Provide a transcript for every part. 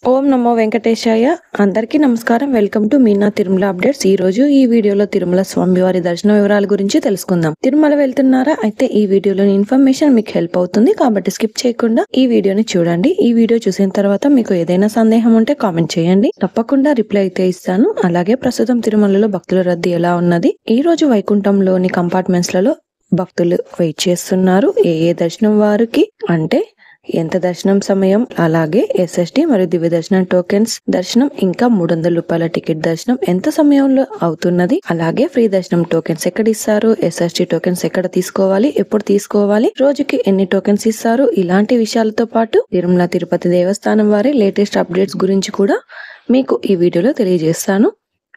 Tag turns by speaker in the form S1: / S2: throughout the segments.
S1: ఓం నమో వెంకటేశాయ. అందరికీ నమస్కారం. Welcome to Meena Tirumala updates. ఈ రోజు ఈ వీడియోలో తిరుమల స్వామివారి దర్శన వివరాల గురించి తెలుసుకుందాం. తిరుమల వెళ్తున్నారా? అయితే ఈ వీడియోలోని ఇన్ఫర్మేషన్ మీకు హెల్ప్ అవుతుంది కాబట్టి స్కిప్ చేయకుండా ఈ వీడియోని చూడండి. ఈ వీడియో చూసిన తర్వాత మీకు ఏదైనా సందేహం ఉంటే కామెంట్ చేయండి. తప్పకుండా రిప్లై అయితే ఇస్తాను. అలాగే ప్రస్తుతం తిరుమలలో భక్తుల రద్దీ ఎలా ఉన్నది, ఈ రోజు వైకుంఠంలోని కంపార్ట్మెంట్స్ లలో భక్తులు వెయిట్ చేస్తున్నారు. ఏ దర్శనం వారికి అంటే ఎంత దర్శనం సమయం, అలాగే ఎస్ఎస్డి మరియు దివ్య దర్శనం టోకెన్స్ దర్శనం, ఇంకా 300 రూపాయల టికెట్ దర్శనం ఎంత సమయంలో అవుతున్నది, అలాగే ఫ్రీ దర్శనం టోకెన్స్ ఎక్కడ ఇస్తారు, ఎస్ఎస్డి టోకెన్స్ ఎక్కడ తీసుకోవాలి, ఎప్పుడు తీసుకోవాలి, రోజుకి ఎన్ని టోకెన్స్ ఇస్తారు, ఇలాంటి విషయాలతో పాటు తిరుమల తిరుపతి దేవస్థానం వారి లేటెస్ట్ అప్డేట్స్ గురించి కూడా మీకు ఈ వీడియోలో తెలియజేస్తాను.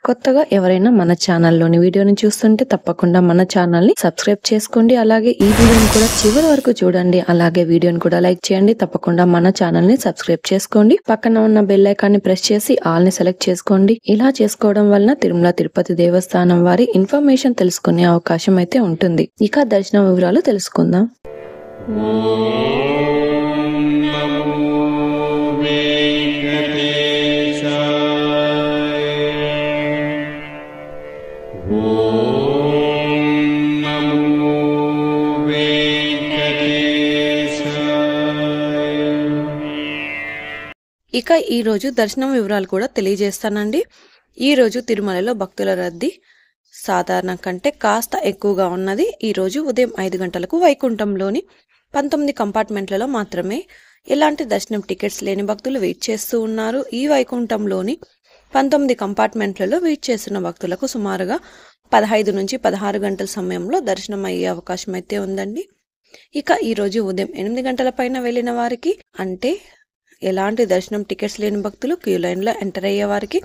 S1: కొత్తగా ఎవరైనా మన ఛానల్లోని వీడియోని చూస్తుంటే తప్పకుండా మన ఛానల్ని సబ్స్క్రైబ్ చేసుకోండి. అలాగే ఈ వీడియోని కూడా చివరి వరకు చూడండి. అలాగే వీడియోని కూడా లైక్ చేయండి. తప్పకుండా మన ఛానల్ని సబ్స్క్రైబ్ చేసుకోండి. పక్కన ఉన్న బెల్ ఐకాన్ని ప్రెస్ చేసి ఆల్ ని సెలెక్ట్ చేసుకోండి. ఇలా చేసుకోవడం వలన తిరుమల తిరుపతి దేవస్థానం వారి ఇన్ఫర్మేషన్ తెలుసుకునే అవకాశం అయితే ఉంటుంది. ఇక దర్శన వివరాలు తెలుసుకుందాం. ఇక ఈ రోజు దర్శనం వివరాలు కూడా తెలియజేస్తానండి. ఈ రోజు తిరుమలలో భక్తుల రద్దీ సాధారణం కంటే కాస్త ఎక్కువగా ఉన్నది. ఈ రోజు ఉదయం 5 గంటలకు వైకుంఠంలోని 19 కంపార్ట్మెంట్లలో మాత్రమే ఎలాంటి దర్శనం టికెట్స్ లేని భక్తులు వెయిట్ చేస్తూ ఉన్నారు. ఈ వైకుంఠంలోని 19 కంపార్ట్మెంట్లలో వెయిట్ చేస్తున్న భక్తులకు సుమారుగా 15 నుంచి 16 గంటల సమయంలో దర్శనం అయ్యే అవకాశం అయితే ఉందండి. ఇక ఈ రోజు ఉదయం 8 గంటల పైన వెళ్లిన వారికి అంటే ఎలాంటి దర్శనం టికెట్స్ లేని భక్తులు క్యూ లైన్ లో ఎంటర్ అయ్యే వారికి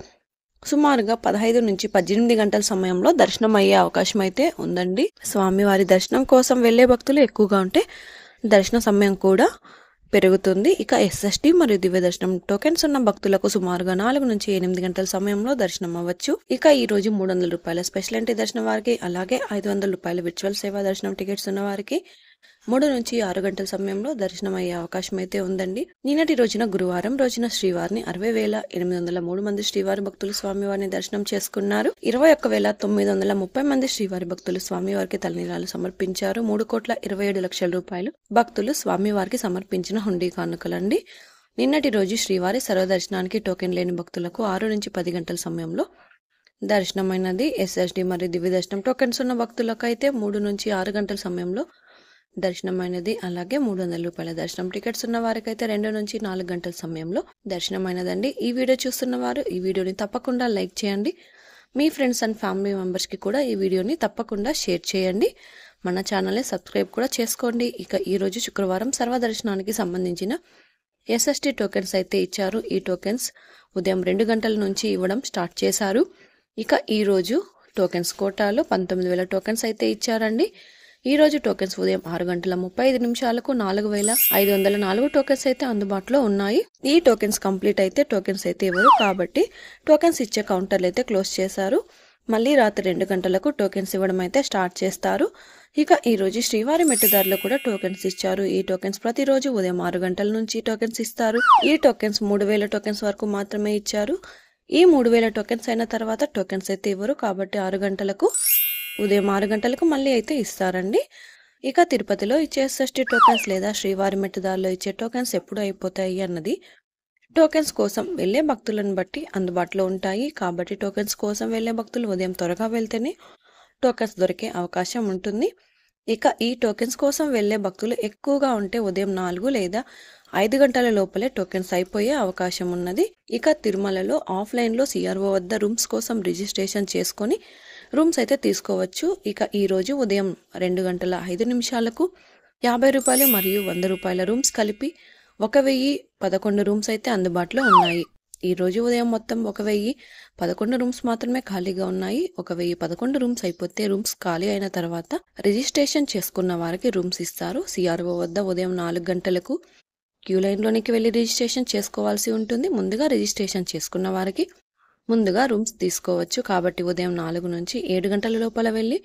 S1: సుమారుగా 15 నుంచి 18 గంటల సమయంలో దర్శనం అయ్యే అవకాశం అయితే ఉందండి. స్వామివారి దర్శనం కోసం వెళ్లే భక్తులు ఎక్కువగా ఉంటే దర్శన సమయం కూడా పెరుగుతుంది. ఇక ఎస్ఎస్డి మరియు దివ్య దర్శనం టోకెన్స్ ఉన్న భక్తులకు సుమారుగా 4 నుంచి 8 గంటల సమయంలో దర్శనం అవ్వచ్చు. ఇక ఈ రోజు 300 రూపాయల స్పెషల్ ఎంట్రీ దర్శనం వారికి, అలాగే 500 రూపాయల విర్చువల్ సేవా దర్శనం టికెట్స్ ఉన్న వారికి 3 నుంచి 6 గంటల సమయంలో దర్శనం అయ్యే అవకాశం అయితే ఉందండి. నిన్నటి రోజున గురువారం రోజున శ్రీవారిని 60,803 మంది శ్రీవారి భక్తులు స్వామివారిని దర్శనం చేసుకున్నారు. 21,930 మంది శ్రీవారి భక్తులు స్వామివారికి తలనీలాలు సమర్పించారు. 3,27,00,000 రూపాయలు భక్తులు స్వామివారికి సమర్పించిన హుండీ కానుకలండి. నిన్నటి రోజు శ్రీవారి సర్వదర్శనానికి టోకెన్ లేని భక్తులకు 6 నుంచి 10 గంటల సమయంలో దర్శనమైనది. ఎస్ఎస్డి మరియు దివ్య దర్శనం టోకెన్స్ ఉన్న భక్తులకు అయితే 3 నుంచి 6 గంటల సమయంలో దర్శనమైనది. అలాగే 300 రూపాయల దర్శనం టికెట్స్ ఉన్న వారికి అయితే 2 నుంచి 4 గంటల సమయంలో దర్శనమైనదండి. ఈ వీడియో చూస్తున్న వారు ఈ వీడియోని తప్పకుండా లైక్ చేయండి. మీ ఫ్రెండ్స్ అండ్ ఫ్యామిలీ మెంబర్స్ కి కూడా ఈ వీడియోని తప్పకుండా షేర్ చేయండి. మన ఛానల్ని సబ్స్క్రైబ్ కూడా చేసుకోండి. ఇక ఈ రోజు శుక్రవారం సర్వదర్శనానికి సంబంధించిన ఎస్ఎస్టీ టోకెన్స్ అయితే ఇచ్చారు. ఈ టోకెన్స్ ఉదయం 2 గంటల నుంచి ఇవ్వడం స్టార్ట్ చేశారు. ఇక ఈ రోజు టోకెన్స్ కోటాలో 19,000 టోకెన్స్ అయితే ఇచ్చారండి. ఈ రోజు టోకెన్స్ ఉదయం 6 గంటల 35 నిమిషాలకు 4,504 టోకెన్స్ అయితే అందుబాటులో ఉన్నాయి. ఈ టోకెన్స్ కంప్లీట్ అయితే టోకెన్స్ అయితే ఇవ్వరు కాబట్టి టోకెన్స్ ఇచ్చే కౌంటర్లు అయితే క్లోజ్ చేశారు. మళ్ళీ రాత్రి 2 గంటలకు టోకెన్స్ ఇవ్వడం అయితే స్టార్ట్ చేస్తారు. ఇక ఈ రోజు శ్రీవారి మెట్టుదారిలో కూడా టోకెన్స్ ఇచ్చారు. ఈ టోకెన్స్ ప్రతిరోజు ఉదయం 6 గంటల నుంచి టోకెన్స్ ఇస్తారు. ఈ టోకెన్స్ 3,000 టోకెన్స్ వరకు మాత్రమే ఇచ్చారు. ఈ 3,000 టోకెన్స్ అయిన తర్వాత టోకెన్స్ అయితే ఇవ్వరు కాబట్టి ఉదయం 6 గంటలకు మళ్ళీ అయితే ఇస్తారండి. ఇక తిరుపతిలో ఇచ్చే ఎస్ఎస్టీ టోకెన్స్ లేదా శ్రీవారి మెట్టుదారిలో ఇచ్చే టోకెన్స్ ఎప్పుడు అయిపోతాయి అన్నది టోకెన్స్ కోసం వెళ్లే భక్తులను బట్టి అందుబాటులో ఉంటాయి. కాబట్టి టోకెన్స్ కోసం వెళ్లే భక్తులు ఉదయం త్వరగా వెళ్తేనే టోకెన్స్ దొరికే అవకాశం ఉంటుంది. ఇక ఈ టోకెన్స్ కోసం వెళ్లే భక్తులు ఎక్కువగా ఉంటే ఉదయం 4 లేదా 5 గంటల లోపలే టోకెన్స్ అయిపోయే అవకాశం ఉన్నది. ఇక తిరుమలలో ఆఫ్లైన్ లో సిఆర్ఓ వద్ద రూమ్స్ కోసం రిజిస్ట్రేషన్ చేసుకొని రూమ్స్ అయితే తీసుకోవచ్చు. ఇక ఈ రోజు ఉదయం 2 గంటల 5 నిమిషాలకు 50 రూపాయలు మరియు 100 రూపాయల రూమ్స్ కలిపి 1,011 రూమ్స్ అయితే అందుబాటులో ఉన్నాయి. ఈ రోజు ఉదయం మొత్తం 1,011 రూమ్స్ మాత్రమే ఖాళీగా ఉన్నాయి. 1,011 రూమ్స్ అయిపోతే రూమ్స్ ఖాళీ అయిన తర్వాత రిజిస్ట్రేషన్ చేసుకున్న వారికి రూమ్స్ ఇస్తారు. సిఆర్ఓ వద్ద ఉదయం 4 గంటలకు క్యూ లైన్లోనికి వెళ్లి రిజిస్ట్రేషన్ చేసుకోవాల్సి ఉంటుంది. ముందుగా రిజిస్ట్రేషన్ చేసుకున్న వారికి ముందుగా రూమ్స్ తీసుకోవచ్చు. కాబట్టి ఉదయం 4 నుంచి 7 గంటల లోపల వెళ్ళి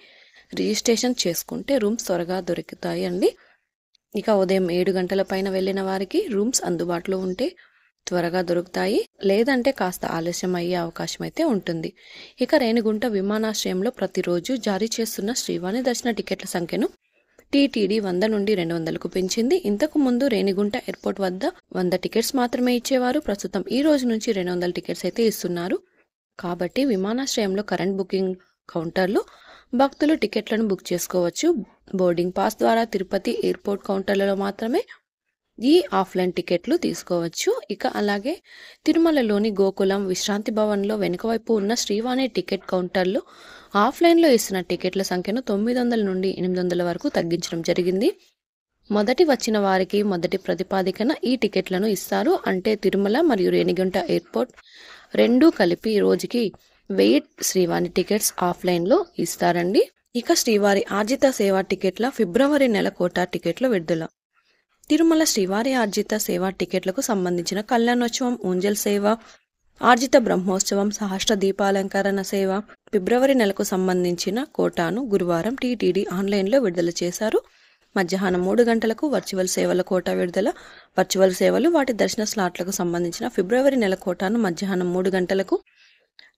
S1: రిజిస్ట్రేషన్ చేసుకుంటే రూమ్స్ త్వరగా దొరుకుతాయి అండి. ఇక ఉదయం 7 గంటల పైన వెళ్ళిన వారికి రూమ్స్ అందుబాటులో ఉంటే త్వరగా దొరుకుతాయి, లేదంటే కాస్త ఆలస్యం అయ్యే అవకాశం అయితే ఉంటుంది. ఇక రేణిగుంట విమానాశ్రయంలో ప్రతిరోజు జారీ చేస్తున్న శ్రీవాణి దర్శన టికెట్ల సంఖ్యను టీటీడీ 100 నుండి 200కు పెంచింది. ఇంతకు ముందు రేణిగుంట ఎయిర్పోర్ట్ వద్ద 100 టికెట్స్ మాత్రమే ఇచ్చేవారు. ప్రస్తుతం ఈ రోజు నుంచి 200 టికెట్స్ అయితే ఇస్తున్నారు. కాబట్టి విమానాశ్రయంలో కరెంట్ బుకింగ్ కౌంటర్లో భక్తులు టికెట్లను బుక్ చేసుకోవచ్చు. బోర్డింగ్ పాస్ ద్వారా తిరుపతి ఎయిర్పోర్ట్ కౌంటర్లలో మాత్రమే ఈ ఆఫ్లైన్ టికెట్లు తీసుకోవచ్చు. ఇక అలాగే తిరుమలలోని గోకులం విశ్రాంతి భవన్లో వెనుకవైపు ఉన్న శ్రీవాణి టికెట్ కౌంటర్లో ఆఫ్లైన్లో ఇస్తున్న టికెట్ల సంఖ్యను 900 నుండి 800 వరకు తగ్గించడం జరిగింది. మొదటి వచ్చిన వారికి మొదటి ప్రతిపాదికన ఈ టికెట్లను ఇస్తారు. అంటే తిరుమల మరియు రేణిగుంట ఎయిర్పోర్ట్ రెండూ కలిపి రోజుకి 1000 శ్రీవాణి టికెట్స్ ఆఫ్లైన్లో ఇస్తారండి. ఇక శ్రీవారి ఆర్జిత సేవా టికెట్ల ఫిబ్రవరి నెల కోటా టికెట్ల విడుదల. తిరుమల శ్రీవారి ఆర్జిత సేవా టికెట్లకు సంబంధించిన కళ్యాణోత్సవం, ఊంజల్ సేవ, ఆర్జిత బ్రహ్మోత్సవం, సహస్ర దీపాలంకరణ సేవ ఫిబ్రవరి నెలకు సంబంధించిన కోటాను గురువారం టీటీడీ ఆన్లైన్లో విడుదల చేశారు. మధ్యాహ్నం 3 గంటలకు వర్చువల్ సేవల కోటా విడుదల. వర్చువల్ సేవలు వాటి దర్శన స్లాట్లకు సంబంధించిన ఫిబ్రవరి నెల కోటాను మధ్యాహ్నం 3 గంటలకు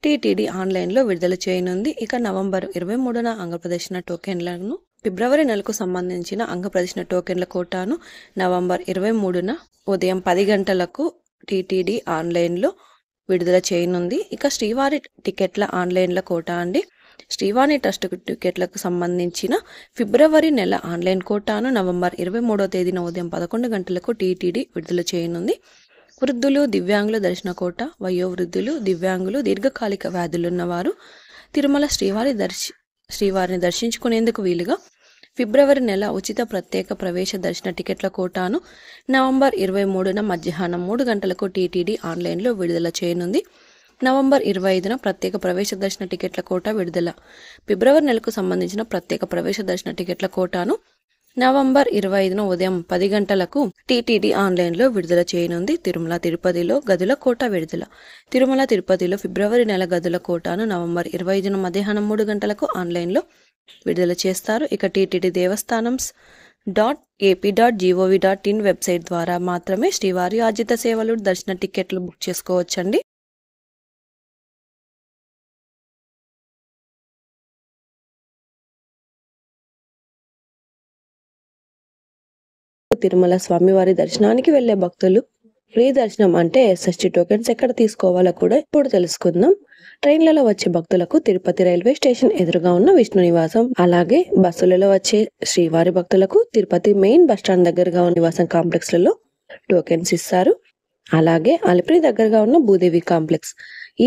S1: టీటీడీ ఆన్లైన్లో విడుదల చేయనుంది. ఇక నవంబర్ 23న అంగప్రదర్శన టోకెన్లను, ఫిబ్రవరి నెలకు సంబంధించిన అంగప్రదర్శన టోకెన్ల కోటాను నవంబర్ 23న ఉదయం 10 గంటలకు టీటీడీ ఆన్లైన్లో విడుదల చేయనుంది. ఇక శ్రీవారి టికెట్ల ఆన్లైన్ల కోటా అండి. శ్రీవాణి ట్రస్ట్ టికెట్లకు సంబంధించిన ఫిబ్రవరి నెల ఆన్లైన్ కోటాను నవంబర్ 23వ తేదీన ఉదయం 11 గంటలకు టీటీడీ విడుదల చేయనుంది. వృద్ధులు, దివ్యాంగుల దర్శన కోట, వయోవృద్ధులు, దివ్యాంగులు, దీర్ఘకాలిక వ్యాధులున్నవారు తిరుమల శ్రీవారిని దర్శించుకునేందుకు వీలుగా ఫిబ్రవరి నెల ఉచిత ప్రత్యేక ప్రవేశ దర్శన టికెట్ల కోటాను నవంబర్ 23న మధ్యాహ్నం 3 గంటలకు టీటీడీ ఆన్లైన్లో విడుదల చేయనుంది. నవంబర్ 25న ప్రత్యేక ప్రవేశ దర్శన టికెట్ల కోటా విడుదల. ఫిబ్రవరి నెలకు సంబంధించిన ప్రత్యేక ప్రవేశ దర్శన టికెట్ల కోటాను నవంబర్ 25న ఉదయం 10 గంటలకు టీటీడీ ఆన్లైన్లో విడుదల చేయనుంది. తిరుమల తిరుపతిలో గదుల కోటా విడుదల. తిరుమల తిరుపతిలో ఫిబ్రవరి నెల గదుల కోటాను నవంబర్ 25న మధ్యాహ్నం 3 గంటలకు ఆన్లైన్లో విడుదల చేస్తారు. ఇక టీటీడీ దేవస్థానం.ap.gov.in వెబ్సైట్ ద్వారా మాత్రమే శ్రీవారి ఆర్జిత సేవలు దర్శన టికెట్లు బుక్ చేసుకోవచ్చండి. తిరుమల స్వామివారి దర్శనానికి వెళ్లే భక్తులు ఫ్రీ దర్శనం అంటే ఎస్ఎస్టీ టోకెన్స్ ఎక్కడ తీసుకోవాలో కూడా ఇప్పుడు తెలుసుకుందాం. ట్రైన్లలో వచ్చే భక్తులకు తిరుపతి రైల్వే స్టేషన్ ఎదురుగా ఉన్న విష్ణు నివాసం, అలాగే బస్సులలో వచ్చే శ్రీవారి భక్తులకు తిరుపతి మెయిన్ బస్టాండ్ దగ్గరగా ఉన్న నివాసం కాంప్లెక్స్లలో టోకెన్స్ ఇస్తారు. అలాగే అలిపిరి దగ్గరగా ఉన్న భూదేవి కాంప్లెక్స్,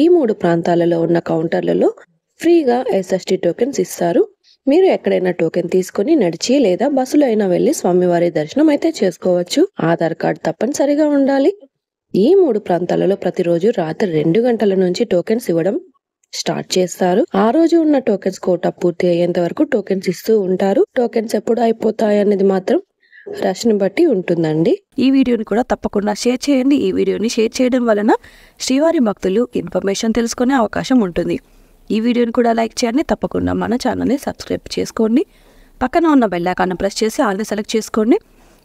S1: ఈ 3 ప్రాంతాలలో ఉన్న కౌంటర్లలో ఫ్రీగా ఎస్ఎస్టీ టోకెన్స్ ఇస్తారు. మీరు ఎక్కడైనా టోకెన్ తీసుకుని నడిచి లేదా బస్సులో అయినా వెళ్లి స్వామివారి దర్శనం అయితే చేసుకోవచ్చు. ఆధార్ కార్డ్ తప్పనిసరిగా ఉండాలి. ఈ 3 ప్రాంతాలలో ప్రతిరోజు రాత్రి 2 గంటల నుంచి టోకెన్స్ ఇవ్వడం స్టార్ట్ చేస్తారు. ఆ రోజు ఉన్న టోకెన్స్ కోటా పూర్తి అయ్యేంత వరకు టోకెన్స్ ఇస్తూ ఉంటారు. టోకెన్స్ ఎప్పుడు అయిపోతాయి అనేది మాత్రం రష్ ని బట్టి ఉంటుందండి.
S2: ఈ వీడియోని కూడా తప్పకుండా షేర్ చేయండి. ఈ వీడియోని షేర్ చేయడం వలన శ్రీవారి భక్తులు ఇన్ఫర్మేషన్ తెలుసుకునే అవకాశం ఉంటుంది. ఈ వీడియోని కూడా లైక్ చేయండి. తప్పకుండా మన ఛానల్ని సబ్స్క్రైబ్ చేసుకోండి. పక్కన ఉన్న బెల్ ఐకాన్ ప్రెస్ చేసి ఆల్ని సెలెక్ట్ చేసుకోండి.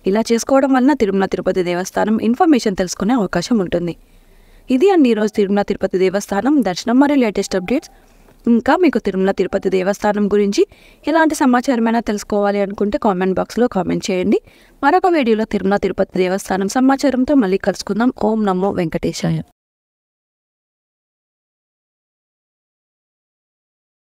S2: ఇలా చేసుకోవడం వలన తిరుమల తిరుపతి దేవస్థానం ఇన్ఫర్మేషన్ తెలుసుకునే అవకాశం ఉంటుంది. ఇది అండి ఈరోజు తిరుమల తిరుపతి దేవస్థానం దర్శనం మరియు లేటెస్ట్ అప్డేట్స్. ఇంకా మీకు తిరుమల తిరుపతి దేవస్థానం గురించి ఎలాంటి సమాచారమైనా తెలుసుకోవాలి అనుకుంటే కామెంట్ బాక్స్లో కామెంట్ చేయండి. మరొక వీడియోలో తిరుమల తిరుపతి దేవస్థానం సమాచారంతో మళ్ళీ కలుసుకుందాం. ఓం నమో వెంకటేశాయ.